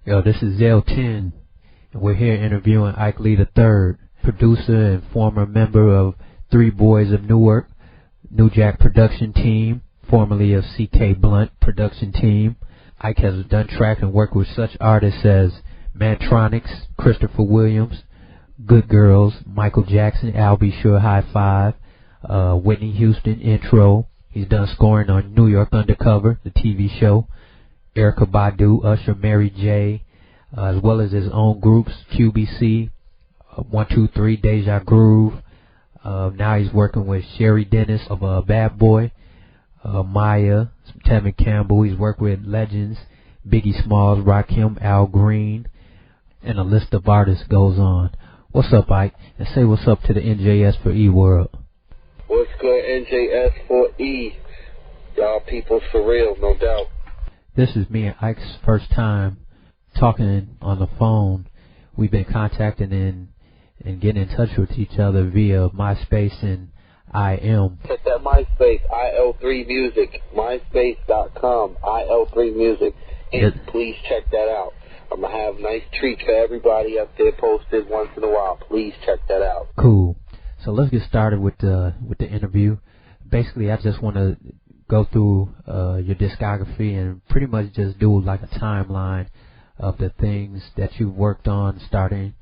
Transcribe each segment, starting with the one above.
Yo, this is Zeyl 10, and we're here interviewing Ike Lee III, producer and former member of Three Boys of Newark, New Jack production team, formerly of C.K. Blunt production team. Ike has done track and worked with such artists as Mantronix, Christopher Williams, Good Girls, Michael Jackson, I'll Be Sure, High Five, Whitney Houston, Intro. He's done scoring on New York Undercover, the TV show, Erykah Badu, Usher, Mary J., as well as his own groups, QBC, 123, Deja Groove. Now he's working with Sherry Dennis of Bad Boy, Maya, Tevin Campbell. He's worked with legends, Biggie Smalls, Rakim, Al Green, and a list of artists goes on. What's up, Ike? And say what's up to the NJS for E world. What's good, NJS for E? Y'all people for real, no doubt. This is me and Ike's first time talking on the phone. We've been contacting and getting in touch with each other via MySpace and IM. Check that MySpace, IL3 Music, MySpace.com, IL3 Music. And please check that out. I'm going to have nice treats for everybody up there posted once in a while. Please check that out. Cool. So let's get started with the interview. Basically, I just want to go through your discography and pretty much just do like a timeline of the things that you've worked on, starting,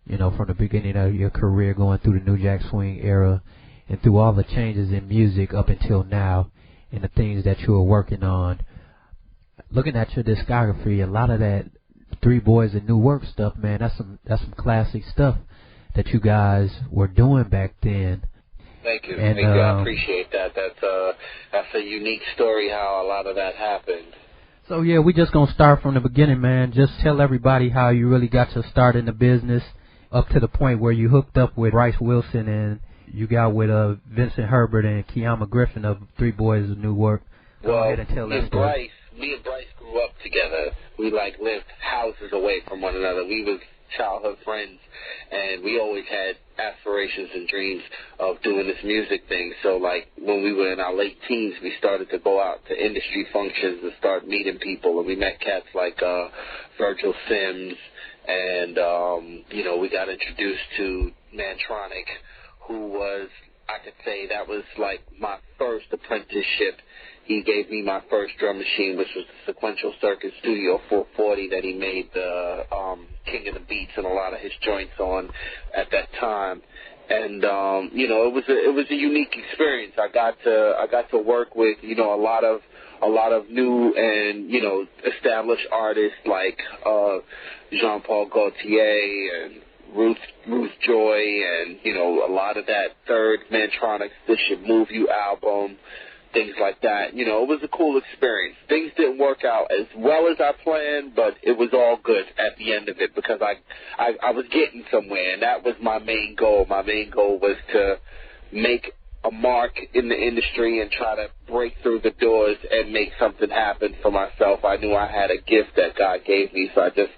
from the beginning of your career, going through the New Jack Swing era, and through all the changes in music up until now, and the things that you were working on. Looking at your discography, a lot of that Three Boys of Newark stuff, man, that's some classic stuff that you guys were doing back then. Thank you. Thank you. I appreciate that. That's a unique story how a lot of that happened. So yeah, we just gonna start from the beginning, man. Just tell everybody how you really got your start in the business, up to the point where you hooked up with Bryce Wilson and you got with Vincent Herbert and Kiama Griffin of Three Boys of Newark. Go ahead and tell that story. Me and Bryce grew up together. We lived houses away from one another. We was childhood friends, and we always had aspirations and dreams of doing this music thing. So when we were in our late teens, we started to go out to industry functions and start meeting people, and we met cats like Virgil Sims, and we got introduced to Mantronix, who was, I could say, that was like my first apprenticeship. He gave me my first drum machine, which was the Sequential Circuit Studio 440 that he made the King of the Beats and a lot of his joints on at that time. And it was a unique experience. I got to work with a lot of new and established artists like Jean-Paul Gaultier and Ruth Joy, and a lot of that third Mantronix This Should Move You album. Things like that. It was a cool experience. Things didn't work out as well as I planned, but it was all good at the end of it because I was getting somewhere, and that was my main goal. My main goal was to make a mark in the industry and try to break through the doors and make something happen for myself. I knew I had a gift that God gave me, so I just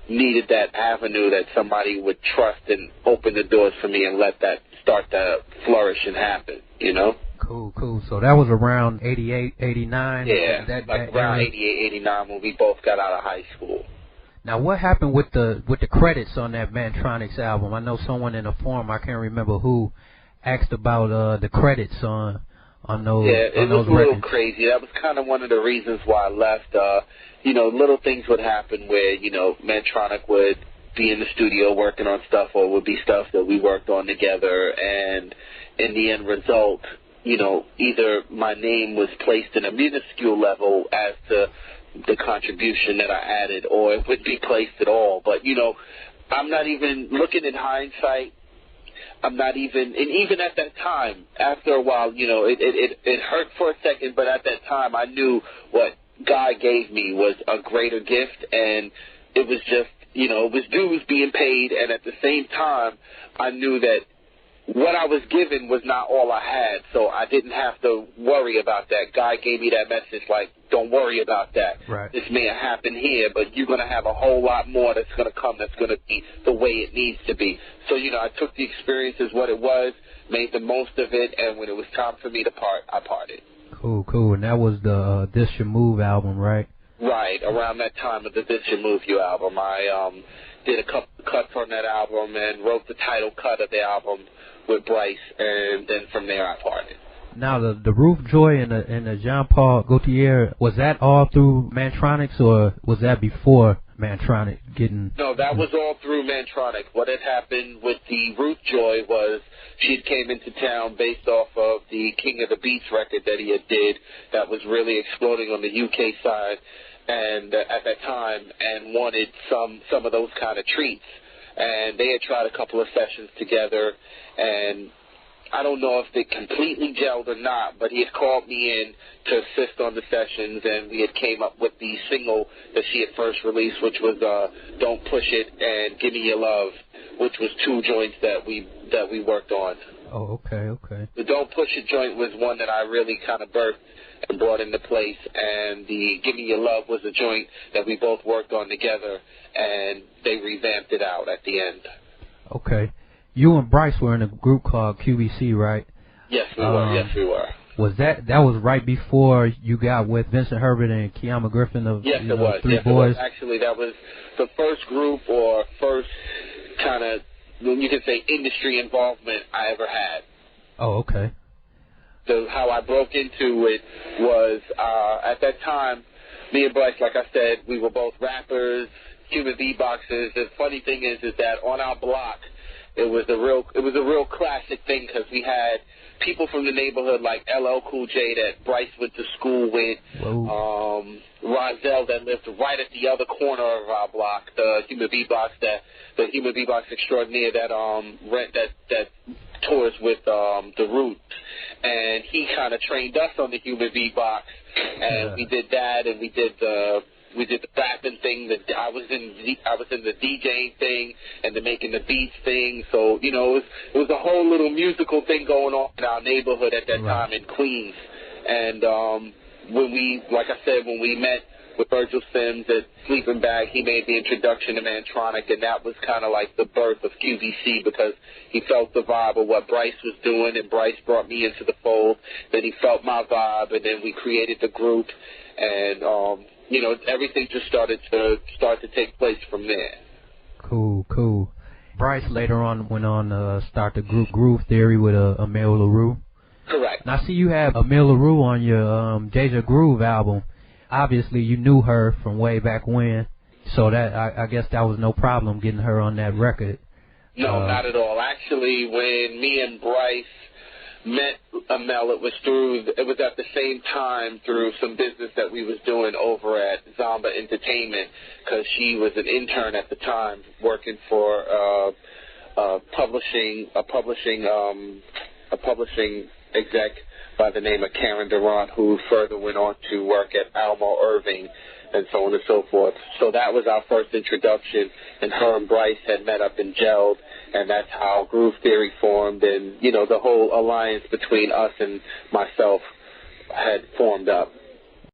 needed that avenue that somebody would trust and open the doors for me and let that start to flourish and happen, Cool. So that was around 88, 89? Yeah, around 88, 89 when we both got out of high school. Now, what happened with the credits on that Mantronix album? I know someone in a forum, I can't remember who, asked about the credits on those. Yeah, it was a records. little crazy. That was kind of one of the reasons why I left. Little things would happen where, Mantronix would be in the studio working on stuff, or would be stuff that we worked on together, and in the end result, either my name was placed in a minuscule level as to the contribution that I added, or it wouldn't be placed at all. But, I'm not even looking in hindsight. I'm not even, and even at that time, after a while, it hurt for a second, but at that time I knew what God gave me was a greater gift, and it was just, it was dues being paid, and at the same time, I knew that what I was given was not all I had, so I didn't have to worry about that. God gave me that message, don't worry about that. Right. This may have happened here, but you're going to have a whole lot more that's going to come that's going to be the way it needs to be. So, I took the experience as what it was, made the most of it, and when it was time for me to part, I parted. Cool. And that was the This Should Move album, right? Right, around that time of the This Should Move You album. I did a couple of cuts on that album and wrote the title cut of the album with Bryce, and then from there I parted. Now, the Roof Joy and the Jean-Paul Gaultier, was that all through Mantronics, or was that before Mantronic getting... No, that was all through Mantronic. What had happened with the Roof Joy was she came into town based off of the King of the Beats record that he had did that was really exploding on the UK side and at that time, and wanted some of those kind of treats. And they had tried a couple of sessions together, and I don't know if they completely gelled or not, but he had called me in to assist on the sessions, and we had came up with the single that she had first released, which was Don't Push It and Give Me Your Love, which was two joints that we worked on. Oh, okay. The Don't Push It joint was one that I really kind of birthed and brought into place, and the Give Me Your Love was a joint that we both worked on together, and they revamped it out at the end. Okay. You and Bryce were in a group called QBC, right? Yes, we were. Was that was right before you got with Vincent Herbert and Kiama Griffin of Yes, it was. Three Yes, Boys? It was. Actually, that was the first group or first kind of, you could say, industry involvement I ever had. Oh, okay. How I broke into it was, at that time, me and Bryce, like I said, we were both rappers, human beatboxers. The funny thing is that on our block, it was a real classic thing because we had people from the neighborhood like LL Cool J that Bryce went to school with, Ronzeyl that lived right at the other corner of our block, the human beatbox extraordinaire that tours with the Roots, and he kind of trained us on the human beatbox, and we did that, and we did the rapping thing. I was in the DJing thing and the making the beats thing. So it was a whole little musical thing going on in our neighborhood at that time in Queens. And when we met with Virgil Sims at Sleeping Bag, he made the introduction to Mantronic, and that was kind of like the birth of QVC because he felt the vibe of what Bryce was doing, and Bryce brought me into the fold. Then he felt my vibe, and then we created the group, and everything just started to take place from there. Cool. Bryce later on went on to start the group Groove Theory with Emile LaRue. Correct. And I see you have Emile LaRue on your Deja Groove album. Obviously, you knew her from way back when, so that I guess that was no problem getting her on that record. No, not at all. Actually, when me and Bryce met Emile, it was at the same time through some business that we was doing over at Zomba Entertainment, because she was an intern at the time working for a publishing exec by the name of Karen Durant, who further went on to work at Almo Irving and so on and so forth. So that was our first introduction, and her and Bryce had met up and gelled, and that's how Groove Theory formed, and the whole alliance between us and myself had formed up.